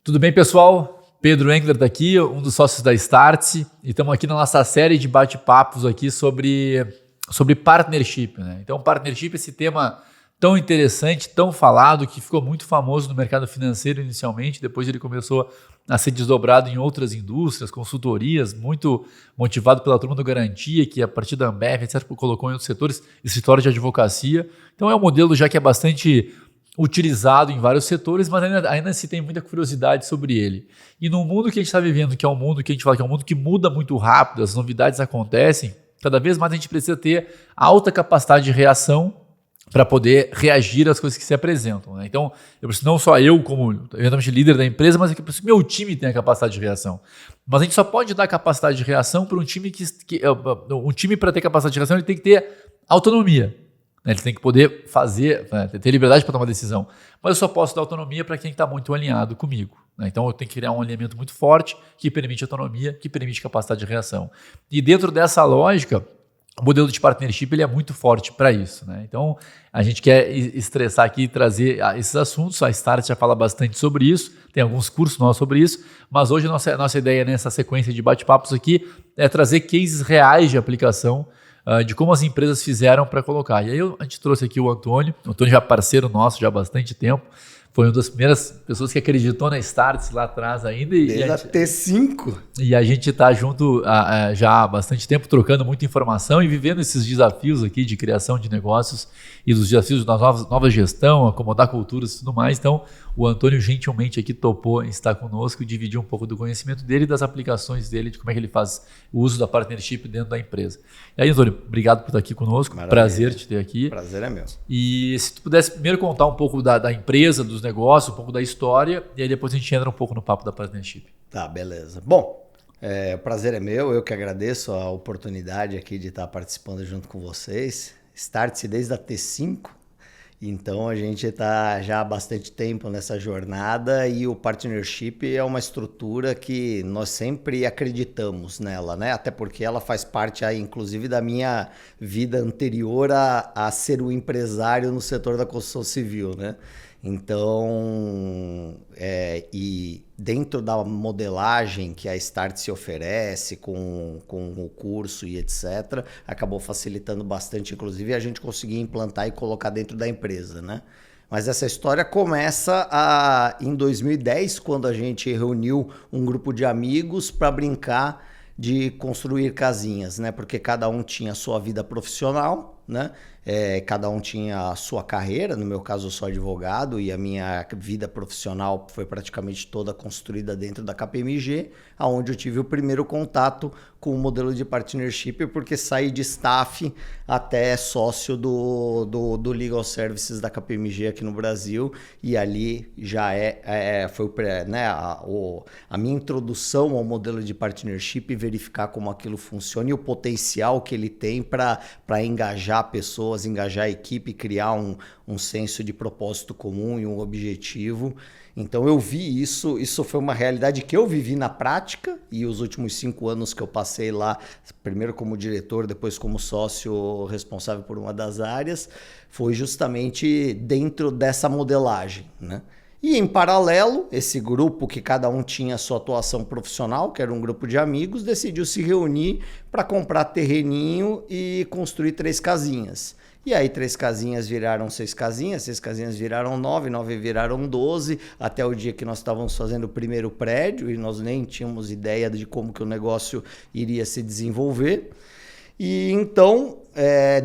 Tudo bem, pessoal? Pedro Engler está aqui, um dos sócios da Startse, e estamos aqui na nossa série de bate-papos aqui sobre partnership, né? Então, partnership é esse tema tão interessante, tão falado, que ficou muito famoso no mercado financeiro inicialmente, depois ele começou a ser desdobrado em outras indústrias, consultorias, muito motivado pela turma do Garantia, que a partir da Ambev, etc., colocou em outros setores, escritório de advocacia. Então é um modelo já que é bastante utilizado em vários setores, mas ainda se tem muita curiosidade sobre ele. E no mundo que a gente está vivendo, que é um mundo que a gente fala que é um mundo que muda muito rápido, as novidades acontecem, cada vez mais a gente precisa ter alta capacidade de reação para poder reagir às coisas que se apresentam, né? Então, eu preciso não só eu, como eventualmente líder da empresa, mas eu preciso que meu time tenha capacidade de reação. Mas a gente só pode dar capacidade de reação para um time um time, para ter capacidade de reação, ele tem que ter autonomia. Ele tem que poder fazer, ter liberdade para tomar decisão. Mas eu só posso dar autonomia para quem está muito alinhado comigo, né? Então eu tenho que criar um alinhamento muito forte que permite autonomia, que permite capacidade de reação. E dentro dessa lógica, o modelo de partnership ele é muito forte para isso, né? Então a gente quer estressar aqui e trazer esses assuntos. A Startse já fala bastante sobre isso, tem alguns cursos nossos sobre isso, mas hoje a nossa ideia nessa sequência de bate-papos aqui é trazer cases reais de aplicação de como as empresas fizeram para colocar. E aí a gente trouxe aqui o Antônio já é parceiro nosso já há bastante tempo, foi uma das primeiras pessoas que acreditou na Startse lá atrás ainda. Desde a T5. E a gente está junto já há bastante tempo, trocando muita informação e vivendo esses desafios aqui de criação de negócios e dos desafios da nova gestão, acomodar culturas e tudo mais. Então, o Antônio gentilmente aqui topou estar conosco e dividir um pouco do conhecimento dele e das aplicações dele, de como é que ele faz o uso da partnership dentro da empresa. E aí, Antônio, obrigado por estar aqui conosco. Maravilha. Prazer te ter aqui. Prazer é meu. E se tu pudesse primeiro contar um pouco da empresa, dos negócios, um pouco da história, e aí depois a gente entra um pouco no papo da partnership. Tá, beleza. Bom, o prazer é meu, eu que agradeço a oportunidade aqui de estar participando junto com vocês. Startse desde a T5, então a gente está já há bastante tempo nessa jornada e o partnership é uma estrutura que nós sempre acreditamos nela, né? Até porque ela faz parte aí, inclusive, da minha vida anterior a ser um empresário no setor da construção civil, né? Então, e dentro da modelagem que a Startse oferece com o curso e etc., acabou facilitando bastante, inclusive, a gente conseguir implantar e colocar dentro da empresa, né? Mas essa história começa em 2010, quando a gente reuniu um grupo de amigos para brincar de construir casinhas, né? Porque cada um tinha a sua vida profissional, né? Cada um tinha a sua carreira. No meu caso, eu sou advogado e a minha vida profissional foi praticamente toda construída dentro da KPMG, onde eu tive o primeiro contato com o modelo de partnership, porque saí de staff até sócio do Legal Services da KPMG aqui no Brasil, e ali já foi né, a minha introdução ao modelo de partnership, verificar como aquilo funciona e o potencial que ele tem para engajar pessoas, engajar a equipe, criar um senso de propósito comum e um objetivo. Então eu vi isso foi uma realidade que eu vivi na prática, e os últimos 5 anos que eu passei lá, primeiro como diretor, depois como sócio responsável por uma das áreas, foi justamente dentro dessa modelagem, né? E em paralelo, esse grupo que cada um tinha a sua atuação profissional, que era um grupo de amigos, decidiu se reunir para comprar terreninho e construir 3 casinhas. E aí 3 casinhas viraram 6 casinhas, 6 casinhas viraram 9, 9 viraram 12, até o dia que nós estávamos fazendo o primeiro prédio e nós nem tínhamos ideia de como que o negócio iria se desenvolver. E então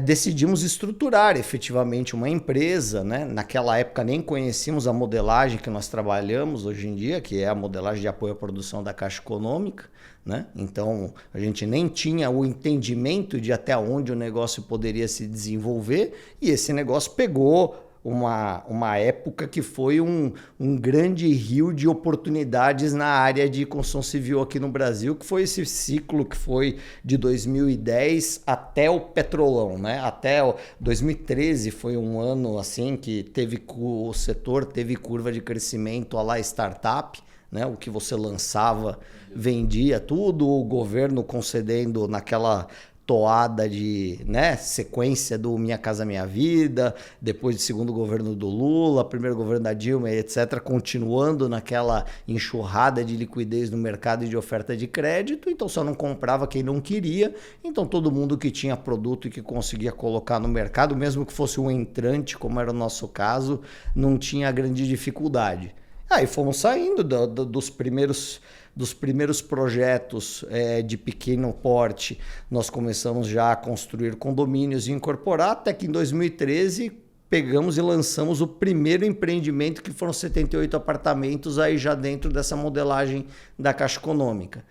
decidimos estruturar efetivamente uma empresa, né? Naquela época nem conhecíamos a modelagem que nós trabalhamos hoje em dia, que é a modelagem de apoio à produção da Caixa Econômica, né? Então a gente nem tinha o entendimento de até onde o negócio poderia se desenvolver, e esse negócio pegou uma época que foi um grande rio de oportunidades na área de construção civil aqui no Brasil, que foi esse ciclo que foi de 2010 até o petrolão, né? Até 2013 foi um ano assim que o setor teve curva de crescimento à la startup, né? O que você lançava vendia tudo, o governo concedendo naquela toada de, né, sequência do Minha Casa Minha Vida, depois do segundo governo do Lula, primeiro governo da Dilma, etc., continuando naquela enxurrada de liquidez no mercado e de oferta de crédito, então só não comprava quem não queria, então todo mundo que tinha produto e que conseguia colocar no mercado, mesmo que fosse um entrante, como era o nosso caso, não tinha grande dificuldade. Aí fomos saindo dos primeiros projetos de pequeno porte, nós começamos já a construir condomínios e incorporar, até que em 2013 pegamos e lançamos o primeiro empreendimento, que foram 78 apartamentos aí já dentro dessa modelagem da Caixa Econômica.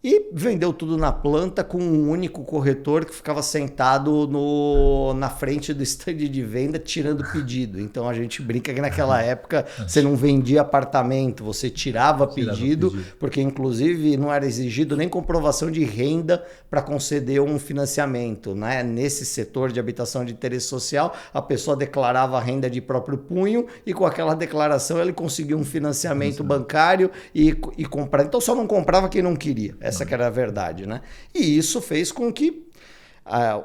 E vendeu tudo na planta com um único corretor que ficava sentado na frente do stand de venda tirando pedido. Então a gente brinca que naquela época você não vendia apartamento, você tirava pedido, porque inclusive não era exigido nem comprovação de renda para conceder um financiamento, né? Nesse setor de habitação de interesse social, a pessoa declarava a renda de próprio punho e com aquela declaração ele conseguia um financiamento bancário e comprar. Então só não comprava quem não queria. Essa que era a verdade, né? E isso fez com que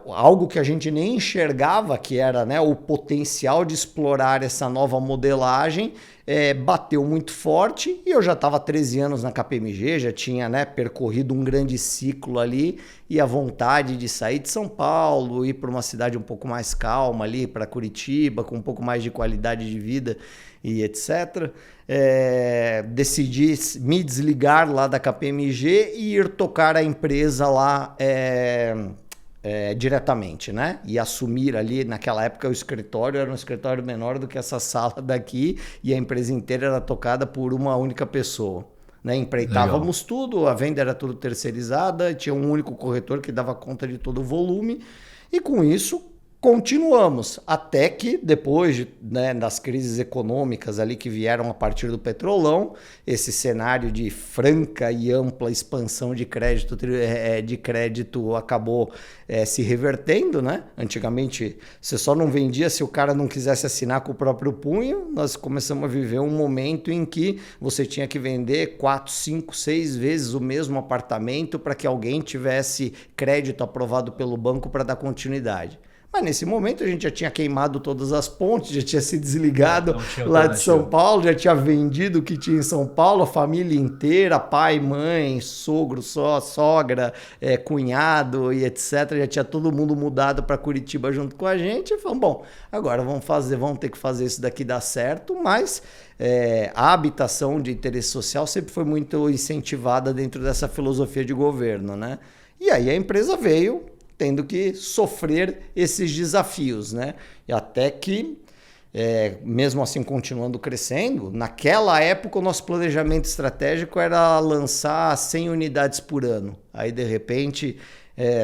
algo que a gente nem enxergava, que era, né, o potencial de explorar essa nova modelagem, bateu muito forte, e eu já estava há 13 anos na KPMG, já tinha, né, percorrido um grande ciclo ali, e a vontade de sair de São Paulo, ir para uma cidade um pouco mais calma ali, para Curitiba, com um pouco mais de qualidade de vida e etc. Decidi me desligar lá da KPMG e ir tocar a empresa lá diretamente, né? E assumir ali, naquela época o escritório era um escritório menor do que essa sala daqui, e a empresa inteira era tocada por uma única pessoa, né? Empreitávamos tudo, a venda era tudo terceirizada, tinha um único corretor que dava conta de todo o volume, e com isso continuamos, até que depois, né, das crises econômicas ali que vieram a partir do petrolão, esse cenário de franca e ampla expansão de crédito acabou se revertendo, né? Antigamente você só não vendia se o cara não quisesse assinar com o próprio punho. Nós começamos a viver um momento em que você tinha que vender 4, 5, 6 vezes o mesmo apartamento para que alguém tivesse crédito aprovado pelo banco para dar continuidade. Mas nesse momento a gente já tinha queimado todas as pontes, já tinha se desligado lá de São Paulo, já tinha vendido o que tinha em São Paulo, a família inteira, pai, mãe, sogro, sogra, cunhado e etc. Já tinha todo mundo mudado para Curitiba junto com a gente. E falamos, bom, agora vamos ter que fazer isso daqui dar certo, mas a habitação de interesse social sempre foi muito incentivada dentro dessa filosofia de governo, né? E aí a empresa veio tendo que sofrer esses desafios, né? E até que, mesmo assim continuando crescendo, naquela época o nosso planejamento estratégico era lançar 100 unidades por ano. Aí, de repente,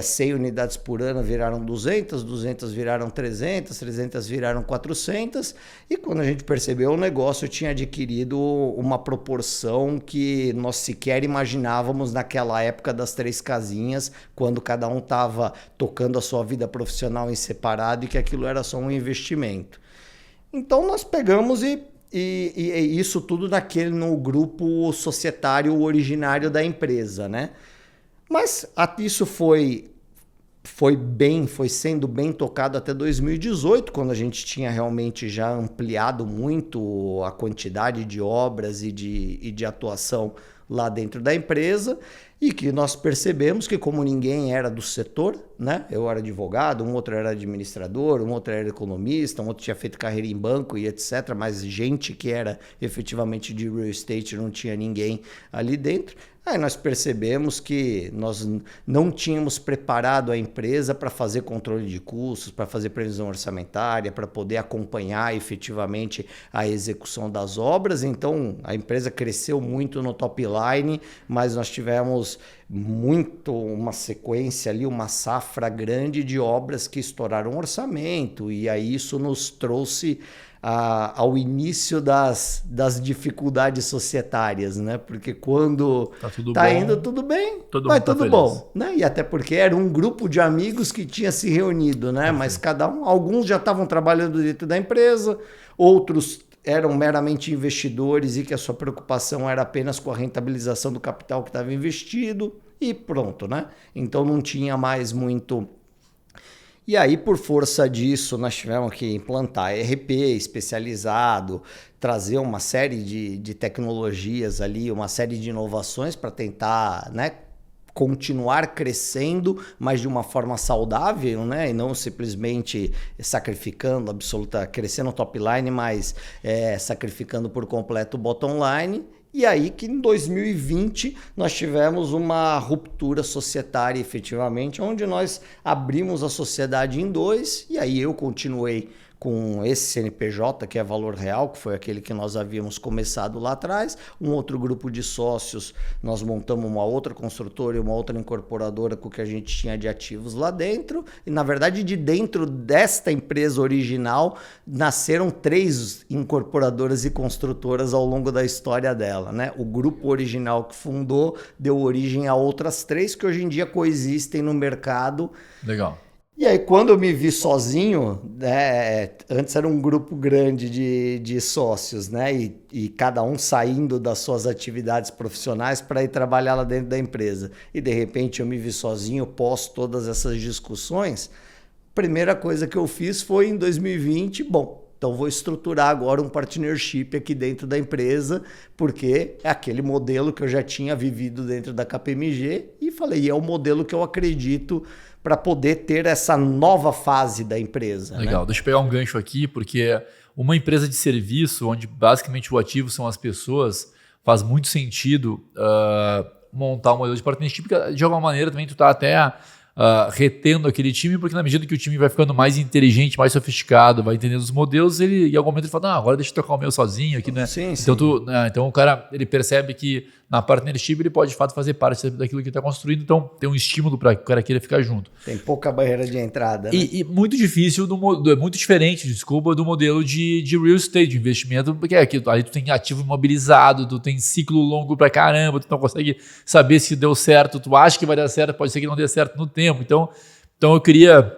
100 unidades por ano viraram 200, 200 viraram 300, 300 viraram 400, e quando a gente percebeu, o negócio tinha adquirido uma proporção que nós sequer imaginávamos naquela época das 3 casinhas, quando cada um estava tocando a sua vida profissional em separado e que aquilo era só um investimento. Então nós pegamos e isso tudo no grupo societário originário da empresa, né? Mas isso foi sendo bem tocado até 2018, quando a gente tinha realmente já ampliado muito a quantidade de obras e de atuação lá dentro da empresa, e que nós percebemos que, como ninguém era do setor, né? Eu era advogado, um outro era administrador, um outro era economista, um outro tinha feito carreira em banco e etc., mas gente que era efetivamente de real estate não tinha ninguém ali dentro. Aí nós percebemos que nós não tínhamos preparado a empresa para fazer controle de custos, para fazer previsão orçamentária, para poder acompanhar efetivamente a execução das obras. Então a empresa cresceu muito no top line, mas nós tivemos uma sequência ali, uma safra grande de obras que estouraram orçamento, e aí isso nos trouxe ao início das dificuldades societárias, né? Porque quando tá indo tudo bem, vai tudo bom, né? E até porque era um grupo de amigos que tinha se reunido, né? Mas alguns já estavam trabalhando dentro da empresa, outros eram meramente investidores e que a sua preocupação era apenas com a rentabilização do capital que estava investido, e pronto, né? Então não tinha mais muito E aí, por força disso, nós tivemos que implantar ERP especializado, trazer uma série de tecnologias ali, uma série de inovações para tentar, né, continuar crescendo, mas de uma forma saudável, né? E não simplesmente sacrificando crescendo o top line, mas sacrificando por completo o bottom line. E aí que em 2020 nós tivemos uma ruptura societária efetivamente, onde nós abrimos a sociedade em dois, e aí eu continuei com esse CNPJ, que é Valor Real, que foi aquele que nós havíamos começado lá atrás. Um outro grupo de sócios, nós montamos uma outra construtora e uma outra incorporadora com o que a gente tinha de ativos lá dentro. E, na verdade, de dentro desta empresa original, nasceram 3 incorporadoras e construtoras ao longo da história dela, né? O grupo original que fundou deu origem a outras 3 que hoje em dia coexistem no mercado. Legal. E aí, quando eu me vi sozinho, né, antes era um grupo grande de sócios, né, e cada um saindo das suas atividades profissionais para ir trabalhar lá dentro da empresa. E, de repente, eu me vi sozinho, pós todas essas discussões. A primeira coisa que eu fiz foi, em 2020, então vou estruturar agora um partnership aqui dentro da empresa, porque é aquele modelo que eu já tinha vivido dentro da KPMG, e falei, é o modelo que eu acredito para poder ter essa nova fase da empresa. Legal, né? Deixa eu pegar um gancho aqui, porque uma empresa de serviço, onde basicamente o ativo são as pessoas, faz muito sentido montar um modelo de partnership, porque de alguma maneira também tu está até retendo aquele time, porque na medida que o time vai ficando mais inteligente, mais sofisticado, vai entendendo os modelos, ele em algum momento ele fala, agora deixa eu tocar o meu sozinho aqui, né? Sim, então, sim. Então o cara ele percebe que na partnership ele pode de fato fazer parte daquilo que ele está construindo, então tem um estímulo para que o cara queira ficar junto. Tem pouca barreira de entrada, né? E muito difícil, muito diferente, desculpa, do modelo de real estate, de investimento, porque aí tu tem ativo imobilizado, tu tem ciclo longo pra caramba, tu não consegue saber se deu certo, tu acha que vai dar certo, pode ser que não dê certo no tempo. Então eu queria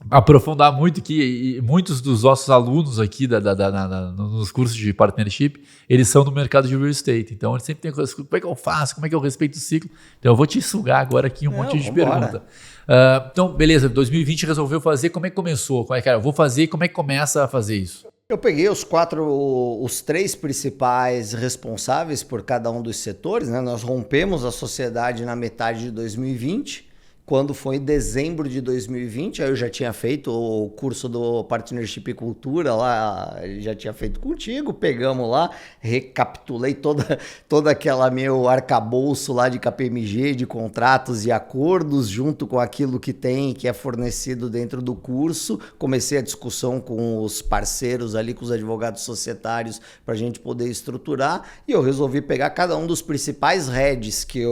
aprofundar muito aqui, e muitos dos nossos alunos aqui nos cursos de partnership, eles são do mercado de real estate, então eles sempre têm coisas, como é que eu faço, como é que eu respeito o ciclo, então eu vou te sugar agora aqui monte de pergunta. Então, beleza, 2020 resolveu fazer, como é que começou? Eu vou fazer, como é que começa a fazer isso? Eu peguei os 3 principais responsáveis por cada um dos setores, né? Nós rompemos a sociedade na metade de 2020, quando foi em dezembro de 2020, aí eu já tinha feito o curso do Partnership e Cultura lá, já tinha feito contigo, pegamos lá, recapitulei toda aquela meu arcabouço lá de KPMG, de contratos e acordos, junto com aquilo que é fornecido dentro do curso, comecei a discussão com os parceiros ali, com os advogados societários, para a gente poder estruturar, e eu resolvi pegar cada um dos principais heads que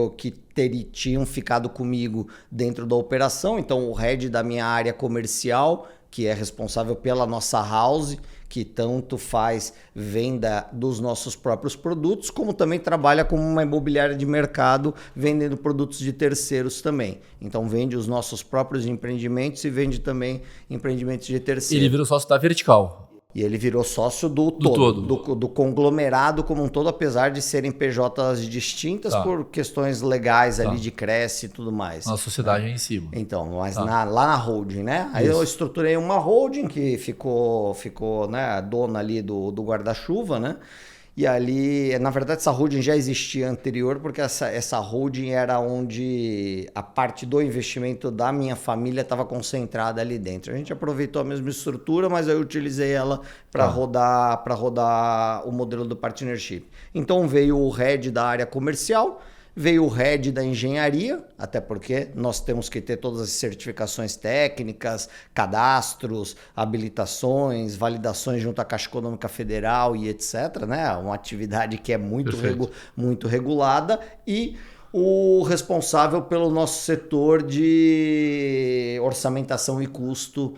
tinham ficado comigo dentro da operação. Então, o head da minha área comercial, que é responsável pela nossa house, que tanto faz venda dos nossos próprios produtos, como também trabalha como uma imobiliária de mercado, vendendo produtos de terceiros também. Então, vende os nossos próprios empreendimentos e vende também empreendimentos de terceiros. Ele virou sócio da Vertical. E ele virou sócio do conglomerado como um todo, apesar de serem PJs distintas por questões legais ali de Cresce e tudo mais. A sociedade em cima. Então, mas lá na holding, né? Aí eu estruturei uma holding que ficou né, dona ali do guarda-chuva, né? E ali, na verdade, essa holding já existia anterior, porque essa holding era onde a parte do investimento da minha família estava concentrada ali dentro. A gente aproveitou a mesma estrutura, mas eu utilizei ela para rodar o modelo do partnership. Então veio o head da área comercial, veio o head da engenharia, até porque nós temos que ter todas as certificações técnicas, cadastros, habilitações, validações junto à Caixa Econômica Federal e etc, né? Uma atividade que é muito regulada, e o responsável pelo nosso setor de orçamentação e custo.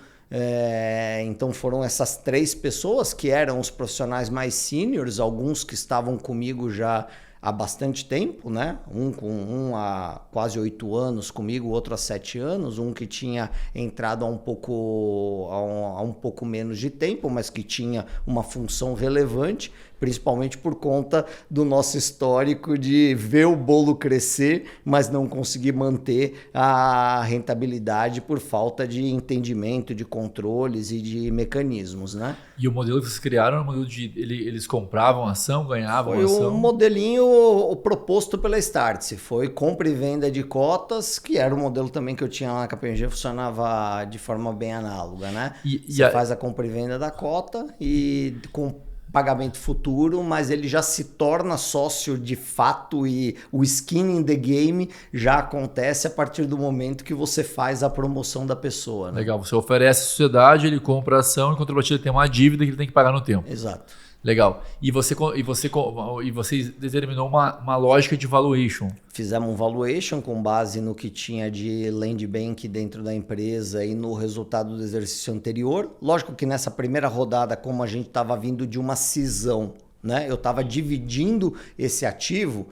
Então foram essas 3 pessoas que eram os profissionais mais seniors, alguns que estavam comigo já há bastante tempo, né? Um há quase 8 anos comigo, outro há 7 anos, um que tinha entrado há um pouco menos de tempo, mas que tinha uma função relevante. principalmente por conta do nosso histórico de ver o bolo crescer, mas não conseguir manter a rentabilidade por falta de entendimento, de controles e de mecanismos, né? E o modelo que vocês criaram era um modelo de eles compravam ação, ganhavam ação? Foi um modelinho proposto pela Startse, foi compra e venda de cotas, que era um modelo também que eu tinha lá na KPMG, funcionava de forma bem análoga, né? Você faz a compra e venda da cota e com pagamento futuro, mas ele já se torna sócio de fato e o skin in the game já acontece a partir do momento que você faz a promoção da pessoa. Né? Legal, você oferece a sociedade, ele compra a ação, em contrapartida ele tem uma dívida que ele tem que pagar no tempo. Exato. Legal. E você determinou uma lógica de valuation. Fizemos um valuation com base no que tinha de land bank dentro da empresa e no resultado do exercício anterior. Lógico que nessa primeira rodada, como a gente estava vindo de uma cisão, né? Eu estava dividindo esse ativo.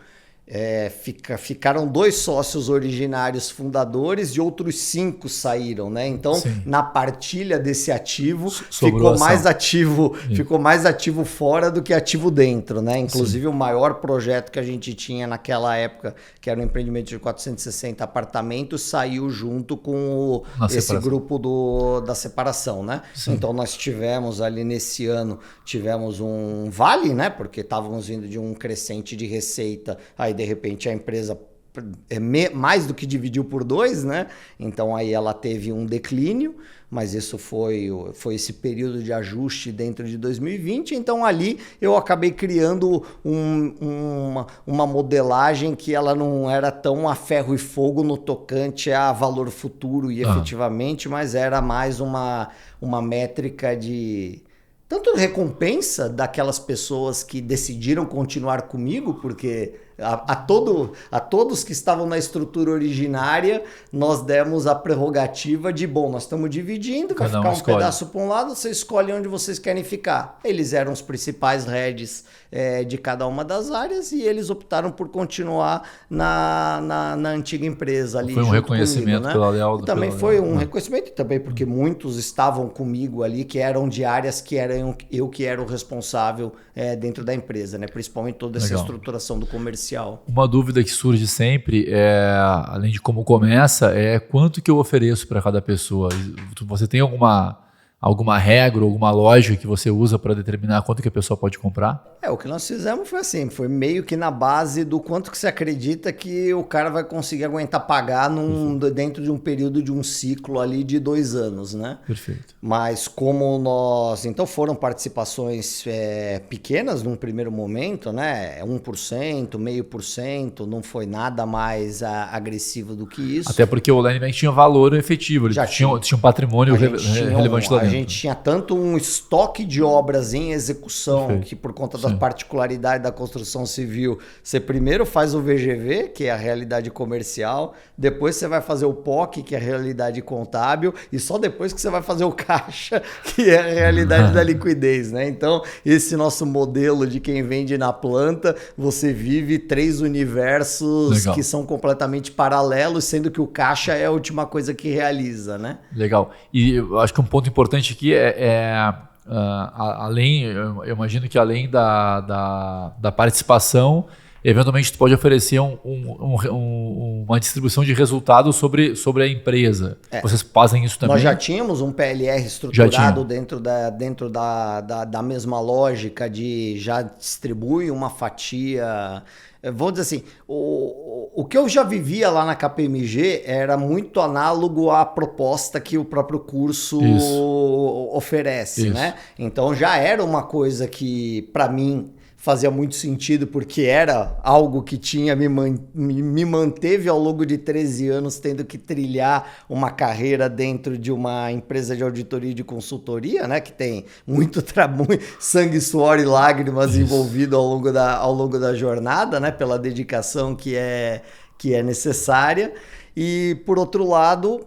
Ficaram 2 sócios originários fundadores e outros 5 saíram, né? Então, sim, na partilha desse ativo, ficou mais ativo fora do que ativo dentro, né? Inclusive, sim, o maior projeto que a gente tinha naquela época, que era um empreendimento de 460 apartamentos, saiu junto com esse grupo da separação, né? Sim. Então, nós tivemos ali nesse ano, tivemos um vale, né? Porque estávamos vindo de um crescente de receita, aí de repente a empresa mais do que dividiu por 2, né? Então aí ela teve um declínio, mas isso foi esse período de ajuste dentro de 2020. Então ali eu acabei criando uma modelagem que ela não era tão a ferro e fogo no tocante a valor futuro e efetivamente, mas era mais uma métrica de tanto recompensa daquelas pessoas que decidiram continuar comigo, porque a todos que estavam na estrutura originária, nós demos a prerrogativa de, nós estamos dividindo, vai ficar um pedaço para um lado, você escolhe onde vocês querem ficar. Eles eram os principais heads de cada uma das áreas e eles optaram por continuar na antiga empresa ali. Foi um reconhecimento comigo, né? Pela Leal. Também foi um reconhecimento também, porque muitos estavam comigo ali, que eram de áreas que eu que era o responsável dentro da empresa, né? Principalmente toda essa estruturação do comercial. Uma dúvida que surge sempre, além de como começa, é quanto que eu ofereço para cada pessoa. Você tem alguma regra, alguma lógica que você usa para determinar quanto que a pessoa pode comprar? O que nós fizemos foi assim, foi meio que na base do quanto que você acredita que o cara vai conseguir aguentar pagar dentro de um período de um ciclo ali de 2 anos, né? Perfeito. Mas então foram participações pequenas num primeiro momento, né? 1%, 0,5%, não foi nada mais agressivo do que isso. Até porque o Land Bank tinha valor efetivo, ele tinha um patrimônio relevante lá dentro. A gente tinha tanto um estoque de obras em execução, que por conta da particularidade da construção civil, você primeiro faz o VGV, que é a realidade comercial, depois você vai fazer o POC, que é a realidade contábil, e só depois que você vai fazer o caixa, que é a realidade da liquidez, né? Então, esse nosso modelo de quem vende na planta, você vive 3 universos que são completamente paralelos, sendo que o caixa é a última coisa que realiza, né? Legal. E eu acho que um ponto importante aqui além, eu imagino que além da participação, eventualmente tu pode oferecer uma distribuição de resultados sobre a empresa. Vocês fazem isso também? Nós já tínhamos um PLR estruturado dentro da mesma lógica de já distribui uma fatia. Vou dizer assim, o que eu já vivia lá na KPMG era muito análogo à proposta que o próprio curso oferece, né? Então já era uma coisa que, para mim, fazia muito sentido, porque era algo que me manteve ao longo de 13 anos tendo que trilhar uma carreira dentro de uma empresa de auditoria e de consultoria, né? Que tem muito sangue, suor e lágrimas envolvido ao longo da jornada, né? Pela dedicação que é necessária. E, por outro lado,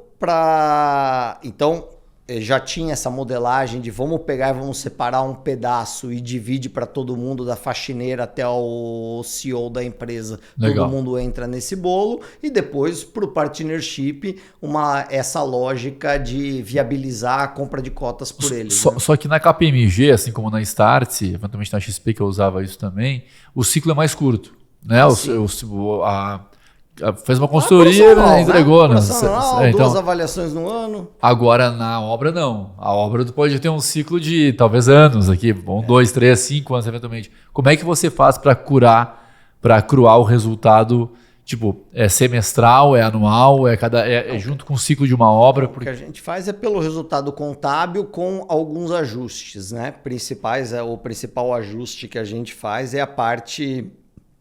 então, já tinha essa modelagem de vamos pegar e vamos separar um pedaço e divide para todo mundo, da faxineira até o CEO da empresa. Legal. Todo mundo entra nesse bolo e depois para o partnership essa lógica de viabilizar a compra de cotas por eles. Só que na KPMG, assim como na Startse, eventualmente na XP que eu usava isso também, o ciclo é mais curto, né? Fez uma consultoria, né? Entregou. Né? Então, 2 avaliações no ano. Agora, na obra, não. A obra pode ter um ciclo de talvez anos aqui, 2, 3, 5 anos eventualmente. Como é que você faz para cruar o resultado? Tipo, é semestral, é anual, é junto com o ciclo de uma obra? O que a gente faz é pelo resultado contábil com alguns ajustes, né? O principal ajuste que a gente faz é a parte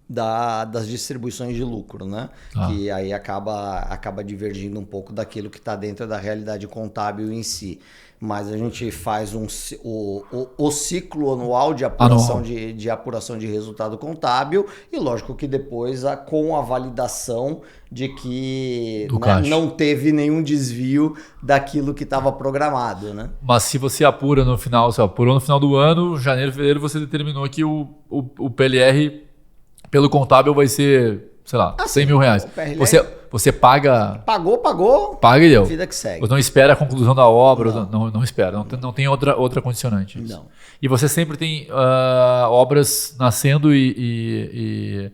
das distribuições de lucro, né? Que aí acaba divergindo um pouco daquilo que está dentro da realidade contábil em si. Mas a gente faz o ciclo anual de apuração de resultado contábil e lógico que depois com a validação de que não teve nenhum desvio daquilo que estava programado, né? Mas se você apura no final, apurou no final do ano, janeiro, fevereiro, você determinou que o PLR pelo contábil vai ser, sei lá, 100 mil reais. Você paga... Pagou. Paga e deu. Vida que segue. Você não espera a conclusão da obra, não espera. Não tem outra condicionante. Isso. Não. E você sempre tem obras nascendo e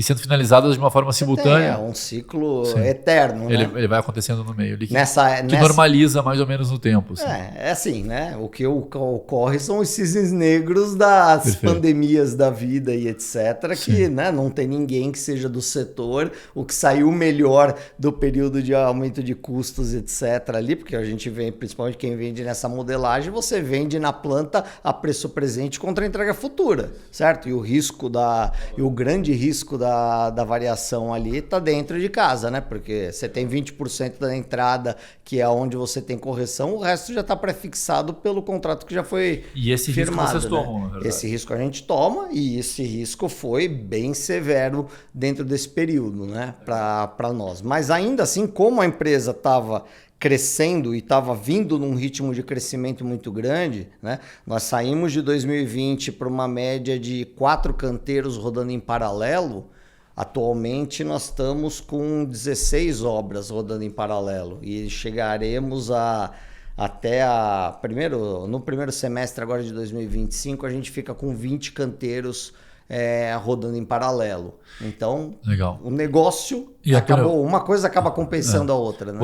sendo finalizadas de uma forma simultânea. É um ciclo eterno, né? Ele vai acontecendo no meio. Que nessa... normaliza mais ou menos no tempo. Assim. É assim, né? O que ocorre são os cisnes negros das pandemias da vida e etc. Que né, não tem ninguém que seja do setor. O que saiu melhor do período de aumento de custos, etc. ali, porque a gente vem, principalmente quem vende nessa modelagem, você vende na planta a preço presente contra a entrega futura, certo? E o grande risco da variação ali está dentro de casa, né? Porque você tem 20% da entrada, que é onde você tem correção, o resto já está prefixado pelo contrato que já foi firmado. E esse risco vocês tomam, na verdade. Esse risco a gente toma e esse risco foi bem severo dentro desse período, né? Para nós. Mas ainda assim, como a empresa estava crescendo e estava vindo num ritmo de crescimento muito grande, né? Nós saímos de 2020 para uma média de 4 canteiros rodando em paralelo. Atualmente nós estamos com 16 obras rodando em paralelo e chegaremos no primeiro semestre agora de 2025 a gente fica com 20 canteiros rodando em paralelo. Então, legal. O negócio acabou, uma coisa acaba compensando a outra. Né?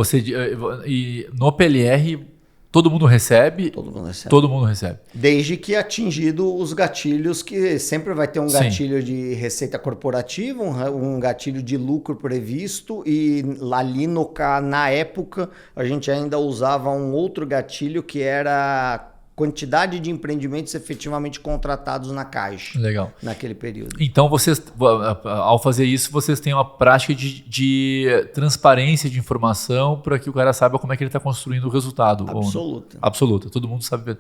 E no PLR todo mundo recebe? Todo mundo recebe. Desde que atingido os gatilhos, que sempre vai ter um gatilho de receita corporativa, um gatilho de lucro previsto, e ali na época a gente ainda usava um outro gatilho que era quantidade de empreendimentos efetivamente contratados na Caixa. Legal. Naquele período. Então, vocês, ao fazer isso, vocês têm uma prática de transparência de informação para que o cara saiba como é que ele está construindo o resultado. Absoluta. Absoluta. Todo mundo sabe.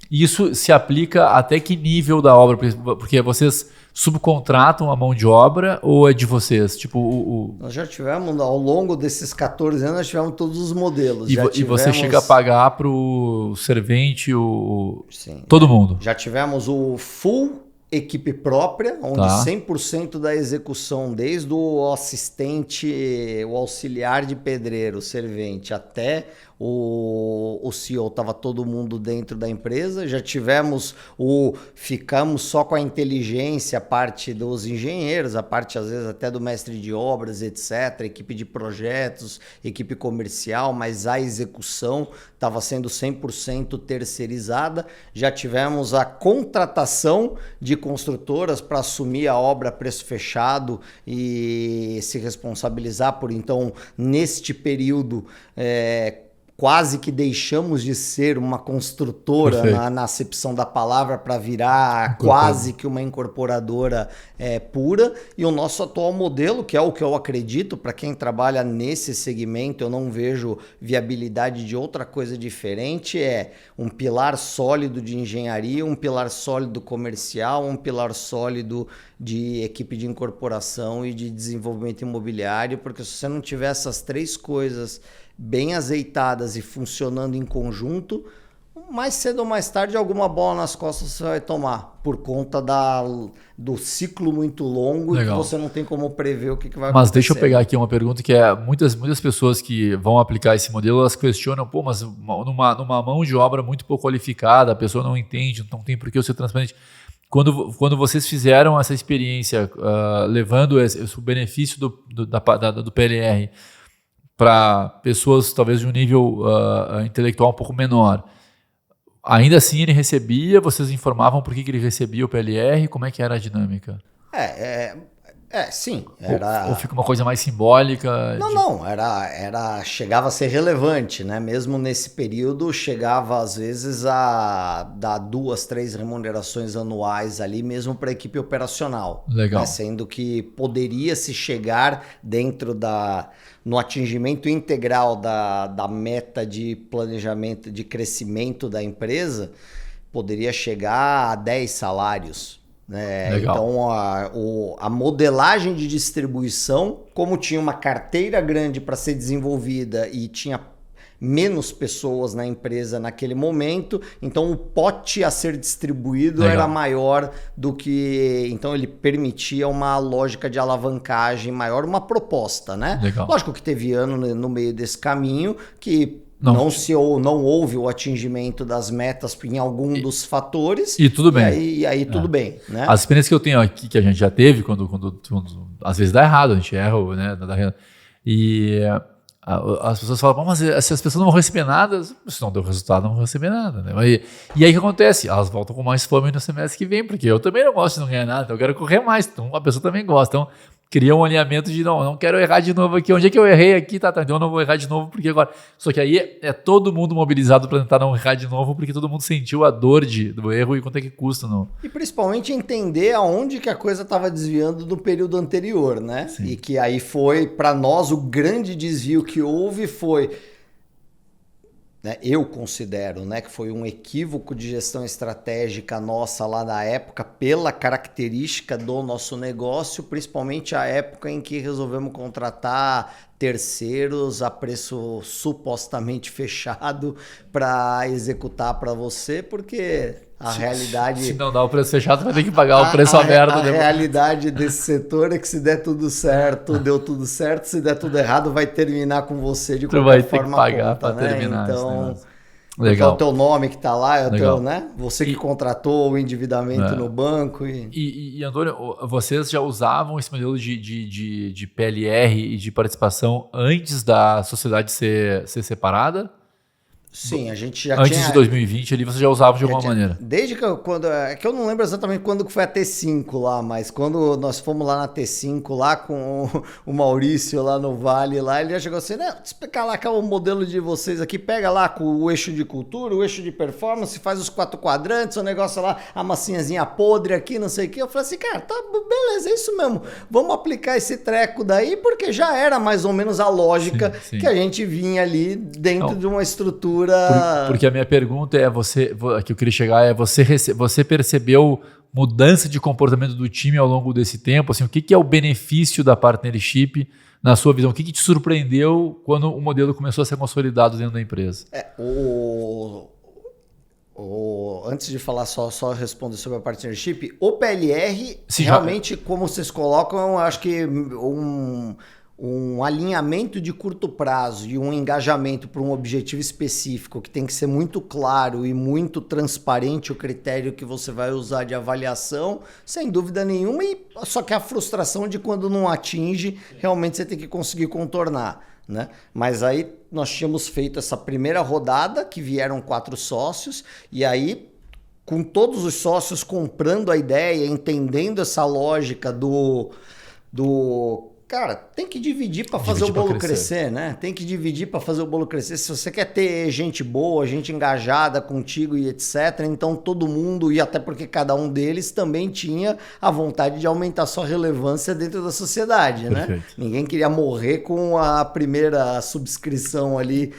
E isso se aplica até que nível da obra? Porque vocês subcontratam a mão de obra ou é de vocês? Nós já tivemos, ao longo desses 14 anos, nós tivemos todos os modelos. E você chega a pagar para o servente, todo mundo? Já tivemos o full equipe própria, onde 100% da execução, desde o assistente, o auxiliar de pedreiro, o servente, até o CEO, estava todo mundo dentro da empresa. Já tivemos ficamos só com a inteligência, a parte dos engenheiros, a parte às vezes até do mestre de obras, etc., equipe de projetos, equipe comercial, mas a execução estava sendo 100% terceirizada. Já tivemos a contratação de construtoras para assumir a obra a preço fechado e se responsabilizar por, então, neste período, quase que deixamos de ser uma construtora na acepção da palavra para virar quase que uma incorporadora pura. E o nosso atual modelo, que é o que eu acredito, para quem trabalha nesse segmento, eu não vejo viabilidade de outra coisa diferente, é um pilar sólido de engenharia, um pilar sólido comercial, um pilar sólido de equipe de incorporação e de desenvolvimento imobiliário, porque se você não tiver essas 3 coisas bem azeitadas e funcionando em conjunto, mais cedo ou mais tarde alguma bola nas costas você vai tomar, por conta do ciclo muito longo. Legal. E que você não tem como prever o que vai acontecer. Mas deixa eu pegar aqui uma pergunta que é, muitas pessoas que vão aplicar esse modelo, elas questionam, mas numa mão de obra muito pouco qualificada, a pessoa não entende, não tem por que eu ser transparente. Quando vocês fizeram essa experiência, levando o benefício do PLR para pessoas talvez de um nível intelectual um pouco menor, ainda assim ele recebia, vocês informavam por que ele recebia o PLR, como é que era a dinâmica? Sim. Ou fica uma coisa mais simbólica? Não, chegava a ser relevante, né? Mesmo nesse período, chegava às vezes a dar 2, 3 remunerações anuais ali, mesmo para a equipe operacional. Legal. Né? Sendo que poderia se chegar dentro no atingimento integral da meta de planejamento, de crescimento da empresa, poderia chegar a 10 salários. Então a modelagem de distribuição, como tinha uma carteira grande para ser desenvolvida e tinha menos pessoas na empresa naquele momento, então o pote a ser distribuído era maior do que... Então ele permitia uma lógica de alavancagem maior, uma proposta, né? Legal. Lógico que teve ano no meio desse caminho que... Não houve o atingimento das metas em algum dos fatores. E tudo bem. E aí tudo bem. Né? As experiências que eu tenho aqui, que a gente já teve, quando às vezes dá errado, a gente erra, né? E as pessoas falam, mas se as pessoas não vão receber nada, se não deu resultado, não vão receber nada. Né? E aí o que acontece? Elas voltam com mais fome no semestre que vem, porque eu também não gosto de não ganhar nada, então eu quero correr mais. Então a pessoa também gosta. Então cria um alinhamento de não quero errar de novo aqui. Onde é que eu errei aqui? Tá, então eu não vou errar de novo, porque agora... Só que aí é todo mundo mobilizado para tentar não errar de novo, porque todo mundo sentiu a dor do erro e quanto é que custa. E principalmente entender aonde que a coisa estava desviando do período anterior, né? Sim. E que aí foi, para nós, o grande desvio que houve foi... Né, eu considero, né, que foi um equívoco de gestão estratégica nossa lá na época, pela característica do nosso negócio, principalmente a época em que resolvemos contratar terceiros a preço supostamente fechado para executar para você, porque a realidade... Se não dá o preço fechado, vai ter que pagar o preço aberto. A realidade desse setor é que se der tudo certo, deu tudo certo. Se der tudo errado, vai terminar com você de qualquer forma. Tu vai ter que pagar para terminar. Então, legal. É o teu nome que está lá, é o teu, né? Você que contratou o endividamento no banco. E Antônio, vocês já usavam esse modelo de PLR e de participação antes da sociedade ser separada? Sim, a gente já Antes de 2020 ali, você já usava de alguma maneira? Desde que que eu não lembro exatamente quando que foi a T5 lá, mas quando nós fomos lá na T5 lá com o Maurício lá no Vale, lá, ele já chegou assim, né, explicar lá que é o modelo de vocês aqui, pega lá com o eixo de cultura, o eixo de performance, faz os 4 quadrantes, o negócio lá, a massinhazinha podre aqui, não sei o que. Eu falei assim, cara, tá, beleza, é isso mesmo. Vamos aplicar esse treco daí, porque já era mais ou menos a lógica que a gente vinha ali dentro de uma estrutura. Porque a minha pergunta é, que eu queria chegar é, você percebeu mudança de comportamento do time ao longo desse tempo? Assim, o que é o benefício da partnership na sua visão? O que te surpreendeu quando o modelo começou a ser consolidado dentro da empresa? Antes de falar só responder sobre a partnership, o PLR, realmente, como vocês colocam, eu acho que um alinhamento de curto prazo e um engajamento para um objetivo específico que tem que ser muito claro e muito transparente o critério que você vai usar de avaliação, sem dúvida nenhuma, só que a frustração de quando não atinge, realmente você tem que conseguir contornar, né? Mas aí nós tínhamos feito essa primeira rodada, que vieram 4 sócios, e aí com todos os sócios comprando a ideia, entendendo essa lógica do cara, tem que dividir para fazer o bolo crescer, né? Tem que dividir para fazer o bolo crescer. Se você quer ter gente boa, gente engajada contigo e etc., então todo mundo, e até porque cada um deles também tinha a vontade de aumentar sua relevância dentro da sociedade, né? Ninguém queria morrer com a primeira subscrição ali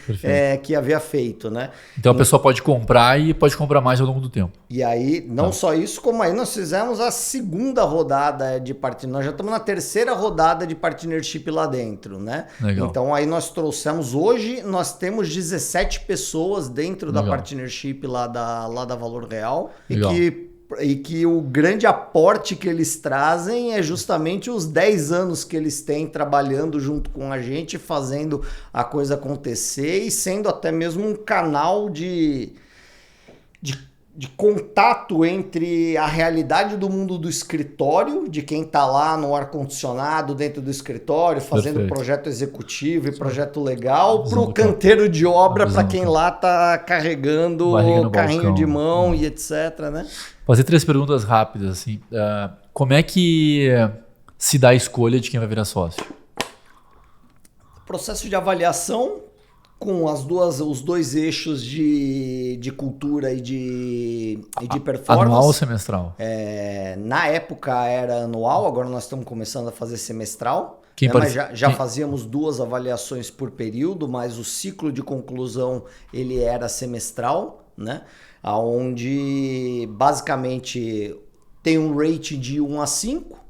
que havia feito, né? Então a pessoa pode comprar e pode comprar mais ao longo do tempo. E aí, não só isso, como aí nós fizemos a segunda rodada de partnership. Nós já estamos na terceira rodada de partnership lá dentro, né? Legal. Então aí nós trouxemos, hoje nós temos 17 pessoas dentro da partnership lá da Valor Real. E que o grande aporte que eles trazem é justamente os 10 anos que eles têm trabalhando junto com a gente, fazendo a coisa acontecer e sendo até mesmo um canal de contato entre a realidade do mundo do escritório, de quem está lá no ar-condicionado dentro do escritório, fazendo projeto executivo e projeto legal, para o canteiro de obra, para quem lá está carregando o carrinho de mão e etc. Né? Vou fazer 3 perguntas rápidas. Assim. Como é que se dá a escolha de quem vai virar sócio? Processo de avaliação com os dois eixos de cultura e de performance. Anual ou semestral? Na época era anual, agora nós estamos começando a fazer semestral. Mas já fazíamos 2 avaliações por período, mas o ciclo de conclusão ele era semestral, né? Onde basicamente tem um rating de 1 a 5,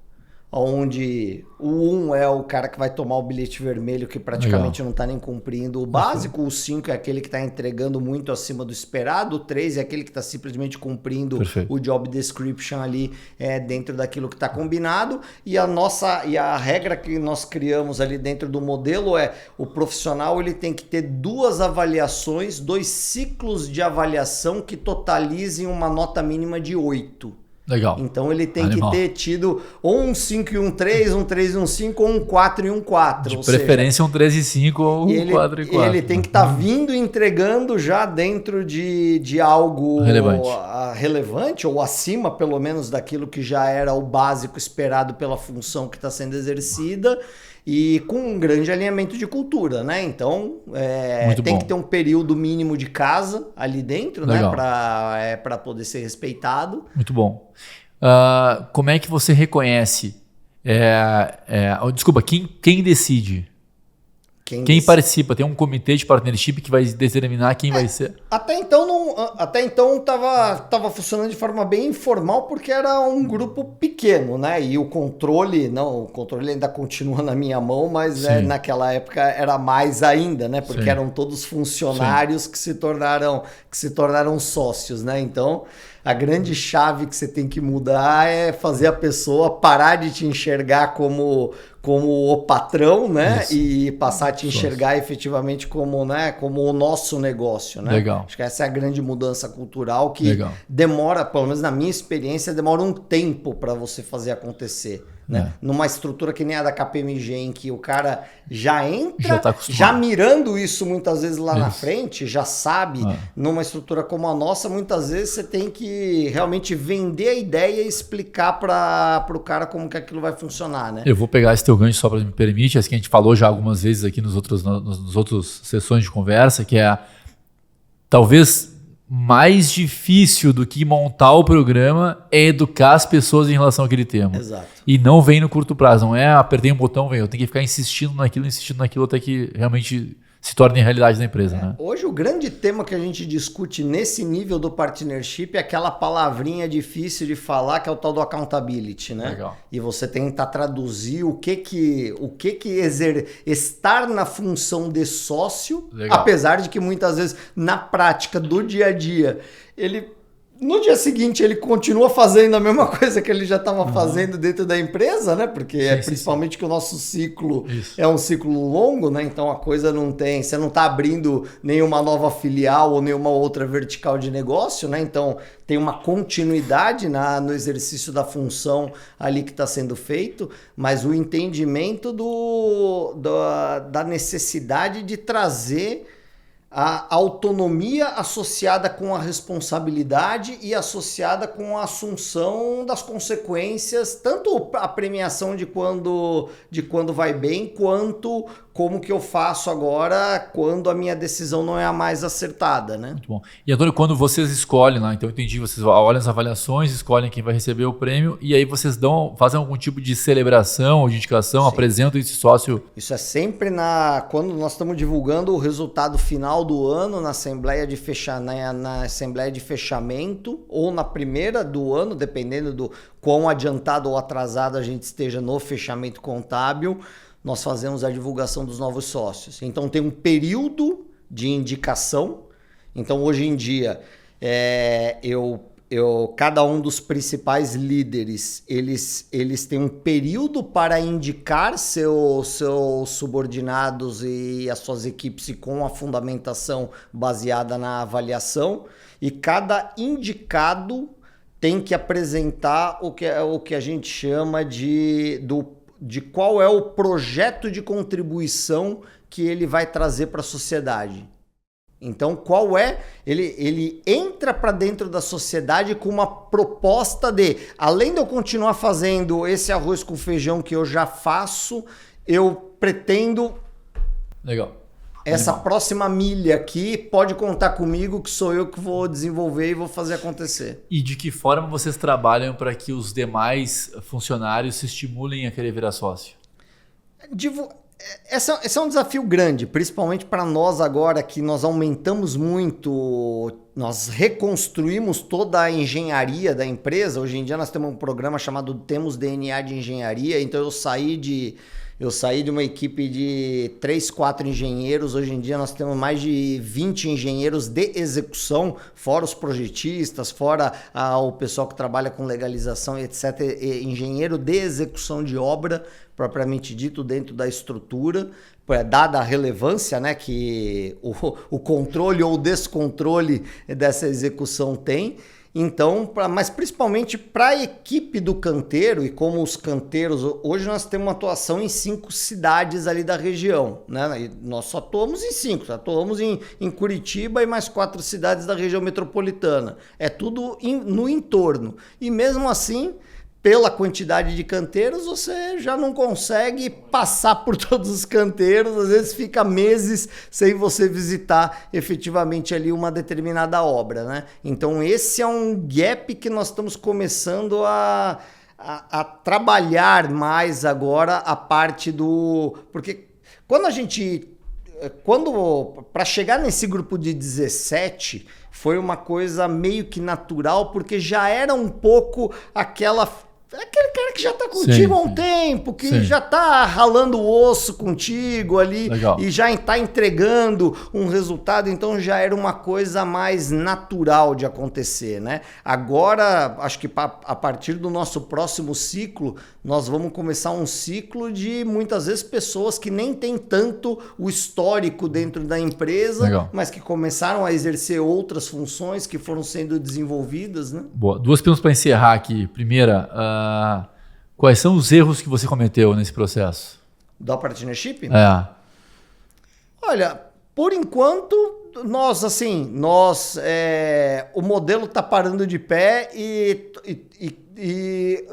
onde o 1 é o cara que vai tomar o bilhete vermelho, que praticamente não está nem cumprindo o básico, o 5 é aquele que está entregando muito acima do esperado, o 3 é aquele que está simplesmente cumprindo o job description ali dentro daquilo que está combinado, e a regra que nós criamos ali dentro do modelo é o profissional ele tem que ter 2 avaliações, 2 ciclos de avaliação que totalizem uma nota mínima de 8. Legal. Então ele tem que ter tido ou um 5 e um 3, um 3 e um 5, ou um 4 e um 4. De preferência um 3 e 5 ou um 4 e 4. Ele tem que estar vindo e entregando já dentro de algo relevante ou acima, pelo menos, daquilo que já era o básico esperado pela função que está sendo exercida. E com um grande alinhamento de cultura, né? Então, tem que ter um período mínimo de casa ali dentro, né? Para poder ser respeitado. Muito bom. Como é que você reconhece? Desculpa, quem decide? Quem participa? Tem um comitê de partnership que vai determinar quem vai ser? Até então tava funcionando de forma bem informal porque era um grupo pequeno, né? E o controle ainda continua na minha mão, mas naquela época era mais ainda, né? Porque eram todos funcionários que se tornaram sócios, né? Então, a grande chave que você tem que mudar é fazer a pessoa parar de te enxergar como o patrão, né? Isso. E passar a te enxergar efetivamente como o nosso negócio, né? Legal. Acho que essa é a grande mudança cultural que demora, pelo menos na minha experiência, demora um tempo para você fazer acontecer. Né? Numa estrutura que nem a da KPMG, em que o cara já entra, já mirando isso muitas vezes lá na frente, já sabe. Numa estrutura como a nossa, muitas vezes você tem que realmente vender a ideia e explicar para o cara como que aquilo vai funcionar. Né? Eu vou pegar esse teu gancho só para me permitir, assim que a gente falou já algumas vezes aqui nos outros sessões de conversa, que é talvez mais difícil do que montar o programa é educar as pessoas em relação àquele tema. Exato. E não vem no curto prazo, não é apertei um botão, vem. Eu tenho que ficar insistindo naquilo até que realmente se torne realidade na empresa. Né? Hoje o grande tema que a gente discute nesse nível do partnership é aquela palavrinha difícil de falar, que é o tal do accountability, né? Legal. E você tentar traduzir o que estar na função de sócio, apesar de que muitas vezes na prática do dia a dia no dia seguinte ele continua fazendo a mesma coisa que ele já estava fazendo dentro da empresa, né? Porque principalmente que o nosso ciclo é um ciclo longo, né? Então a coisa você não está abrindo nenhuma nova filial ou nenhuma outra vertical de negócio, né? Então tem uma continuidade no exercício da função ali que está sendo feito, mas o entendimento da necessidade de trazer a autonomia associada com a responsabilidade e associada com a assunção das consequências, tanto a premiação de quando vai bem, quanto como que eu faço agora quando a minha decisão não é a mais acertada, né? Muito bom. E Antônio, quando vocês escolhem lá, então eu entendi, vocês olham as avaliações, escolhem quem vai receber o prêmio e aí vocês fazem algum tipo de celebração ou de indicação, sim, apresentam esse sócio. Isso é sempre quando nós estamos divulgando o resultado final do ano na assembleia de fechamento ou na primeira do ano, dependendo do quão adiantado ou atrasado a gente esteja no fechamento contábil, nós fazemos a divulgação dos novos sócios. Então tem um período de indicação. Então hoje em dia cada um dos principais líderes, eles têm um período para indicar seus subordinados e as suas equipes com a fundamentação baseada na avaliação, e cada indicado tem que apresentar o que a gente chama de qual é o projeto de contribuição que ele vai trazer para a sociedade. Então, ele entra para dentro da sociedade com uma proposta de, além de eu continuar fazendo esse arroz com feijão que eu já faço, eu pretendo... Legal. Essa próxima milha aqui, pode contar comigo que sou eu que vou desenvolver e vou fazer acontecer. E de que forma vocês trabalham para que os demais funcionários se estimulem a querer virar sócio? Esse é um desafio grande, principalmente para nós agora que nós aumentamos muito, nós reconstruímos toda a engenharia da empresa. Hoje em dia nós temos um programa chamado Temos DNA de Engenharia, então eu saí de uma equipe de 3, 4 engenheiros. Hoje em dia nós temos mais de 20 engenheiros de execução, fora os projetistas, fora o pessoal que trabalha com legalização, etc. Engenheiro de execução de obra, propriamente dito, dentro da estrutura, dada a relevância, né, que o controle ou o descontrole dessa execução tem. Então, mas principalmente para a equipe do canteiro, e como os canteiros, hoje nós temos uma atuação em 5 cidades ali da região, né? E nós só atuamos em 5, atuamos em Curitiba e mais 4 cidades da região metropolitana. É tudo no entorno. E mesmo assim, pela quantidade de canteiros, você já não consegue passar por todos os canteiros, às vezes fica meses sem você visitar efetivamente ali uma determinada obra, né? Então esse é um gap que nós estamos começando a trabalhar mais agora, a parte do... Porque para chegar nesse grupo de 17, foi uma coisa meio que natural, porque já era um pouco aquele cara que já tá contigo há um tempo, que já tá ralando o osso contigo ali. Legal. E já tá entregando um resultado, então já era uma coisa mais natural de acontecer, né? Agora, acho que a partir do nosso próximo ciclo, nós vamos começar um ciclo de muitas vezes pessoas que nem tem tanto o histórico dentro da empresa, legal, mas que começaram a exercer outras funções que foram sendo desenvolvidas, né? Boa. 2 perguntas para encerrar aqui. Primeira, quais são os erros que você cometeu nesse processo? Da partnership? Olha, por enquanto, o modelo está parando de pé e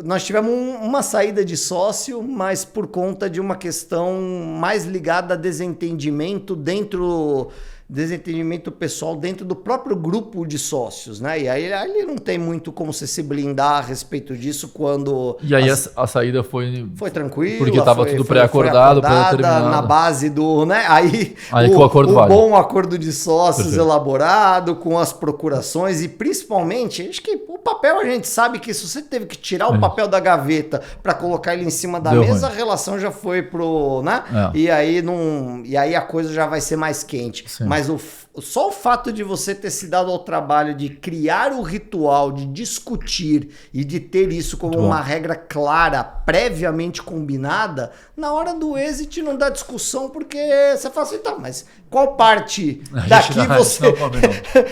nós tivemos uma saída de sócio, mas por conta de uma questão mais ligada a desentendimento pessoal dentro do próprio grupo de sócios, né? E aí ele não tem muito como você se blindar a respeito disso quando... E aí a saída foi tranquila. Porque estava tudo pré-acordado, pré-determinado. Na base do... Né? Aí o acordo vale. Bom acordo de sócios elaborado, com as procurações e principalmente, acho que o papel a gente sabe que se você teve que tirar o papel da gaveta para colocar ele em cima da mesa, ruim. A relação já foi pro... Né? E aí a coisa já vai ser mais quente. Sim. Mas só o fato de você ter se dado ao trabalho de criar o ritual, de discutir e de ter isso como uma regra clara, previamente combinada, na hora do exit não dá discussão, porque você fala assim, tá, mas qual parte daqui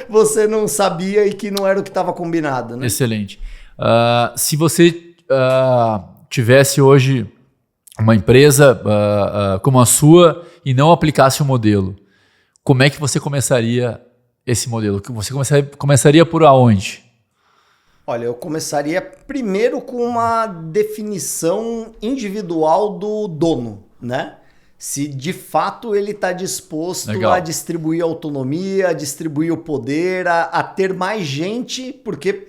você não sabia e que não era o que estava combinado, né? Excelente. Se você tivesse hoje uma empresa como a sua e não aplicasse o modelo, como é que você começaria esse modelo? Você começaria por aonde? Olha, eu começaria primeiro com uma definição individual do dono, né? Se de fato ele está disposto a distribuir autonomia, a distribuir o poder, a ter mais gente, porque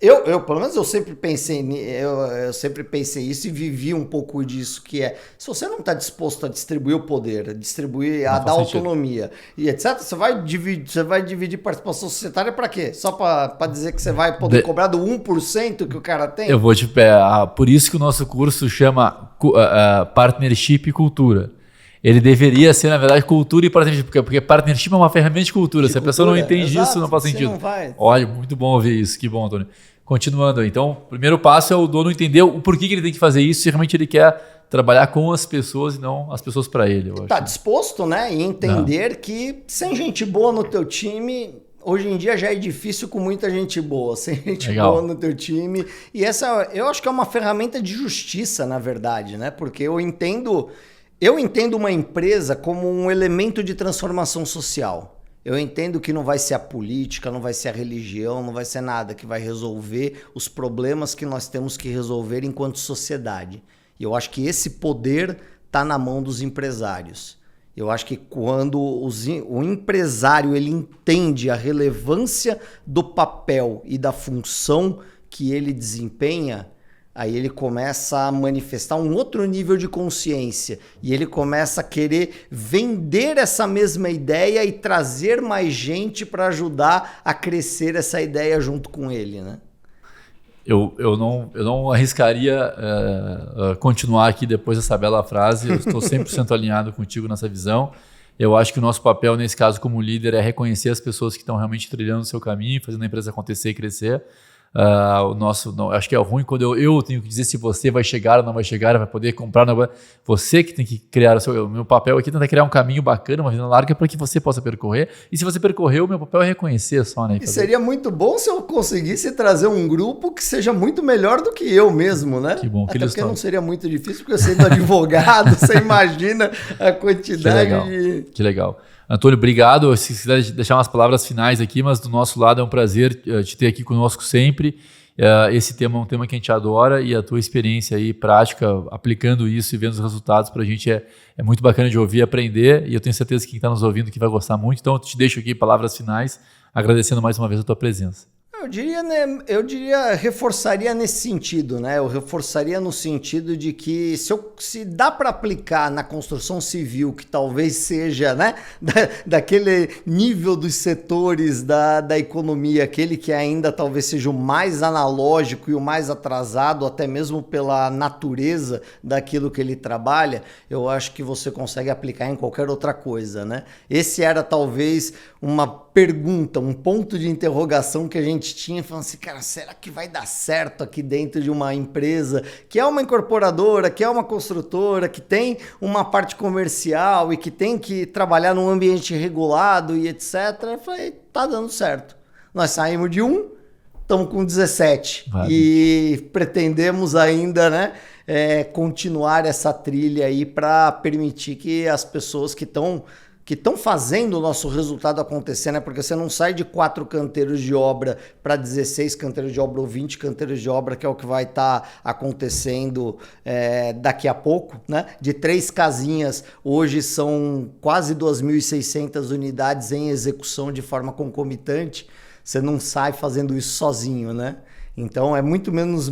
eu pelo menos eu sempre pensei isso e vivi um pouco disso, que é, se você não está disposto a distribuir o poder, a dar autonomia e etc, você vai dividir participação societária para quê? Só para dizer que você vai poder cobrar do 1% que o cara tem? Eu vou por isso que o nosso curso chama Partnership e Cultura. Ele deveria ser, na verdade, cultura e partnership, porque partnership é uma ferramenta de cultura. Se a pessoa não entende isso, não faz sentido. Olha, muito bom ouvir isso. Que bom, Antônio. Continuando aí. Então, o primeiro passo é o dono entender o porquê que ele tem que fazer isso, se realmente ele quer trabalhar com as pessoas e não as pessoas para ele. Está disposto, né? E entender que sem gente boa no teu time, hoje em dia já é difícil com muita gente boa. Sem gente boa no teu time. E essa, eu acho que é uma ferramenta de justiça, na verdade, né? Porque eu entendo uma empresa como um elemento de transformação social. Eu entendo que não vai ser a política, não vai ser a religião, não vai ser nada que vai resolver os problemas que nós temos que resolver enquanto sociedade. E eu acho que esse poder está na mão dos empresários. Eu acho que quando o empresário ele entende a relevância do papel e da função que ele desempenha, aí ele começa a manifestar um outro nível de consciência e ele começa a querer vender essa mesma ideia e trazer mais gente para ajudar a crescer essa ideia junto com ele, né? Eu não arriscaria continuar aqui depois dessa bela frase. Eu estou 100% alinhado contigo nessa visão. Eu acho que o nosso papel nesse caso como líder é reconhecer as pessoas que estão realmente trilhando o seu caminho, fazendo a empresa acontecer e crescer. Acho que é ruim quando eu tenho que dizer se você vai chegar ou não vai chegar, vai poder comprar, não vai. Você que tem que criar o meu papel aqui é tentar criar um caminho bacana, uma vida larga para que você possa percorrer, e se você percorreu, o meu papel é reconhecer só, né? E seria muito bom se eu conseguisse trazer um grupo que seja muito melhor do que eu mesmo, né? Que bom, que até porque não seria muito difícil, porque eu sendo advogado, você imagina a quantidade Que legal. Antônio, obrigado. Se quiser deixar umas palavras finais aqui, mas do nosso lado é um prazer te ter aqui conosco sempre. Esse tema é um tema que a gente adora e a tua experiência aí, prática, aplicando isso e vendo os resultados para a gente é muito bacana de ouvir e aprender, e eu tenho certeza que quem está nos ouvindo que vai gostar muito. Então eu te deixo aqui palavras finais, agradecendo mais uma vez a tua presença. Eu diria, reforçaria nesse sentido, né? Eu reforçaria no sentido de que se dá para aplicar na construção civil, que talvez seja, né, daquele nível dos setores da economia, aquele que ainda talvez seja o mais analógico e o mais atrasado, até mesmo pela natureza daquilo que ele trabalha, eu acho que você consegue aplicar em qualquer outra coisa, né? Esse era talvez uma pergunta, um ponto de interrogação que a gente tinha, falando assim, cara, será que vai dar certo aqui dentro de uma empresa que é uma incorporadora, que é uma construtora, que tem uma parte comercial e que tem que trabalhar num ambiente regulado e etc. Eu falei, tá dando certo. Nós saímos de estamos com 17 e pretendemos ainda, né, continuar essa trilha aí para permitir que as pessoas que estão fazendo o nosso resultado acontecer, né? Porque você não sai de 4 canteiros de obra para 16 canteiros de obra ou 20 canteiros de obra, que é o que vai estar acontecendo daqui a pouco, né? De 3 casinhas, hoje são quase 2.600 unidades em execução de forma concomitante. Você não sai fazendo isso sozinho, né? Então é muito menos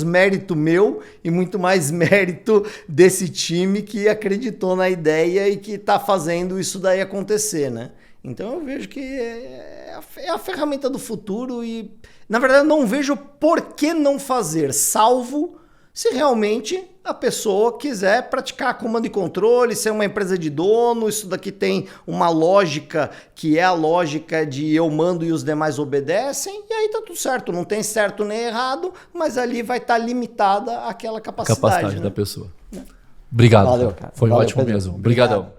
mérito meu e muito mais mérito desse time que acreditou na ideia e que está fazendo isso daí acontecer, né? Então eu vejo que é a ferramenta do futuro e, na verdade, eu não vejo por que não fazer, salvo se realmente a pessoa quiser praticar comando e controle, ser uma empresa de dono. Isso daqui tem uma lógica que é a lógica de eu mando e os demais obedecem, e aí tá tudo certo, não tem certo nem errado, mas ali vai estar limitada aquela capacidade, da pessoa. Obrigado. Valeu, cara. Foi Valeu, ótimo Pedro. mesmo. Obrigadão.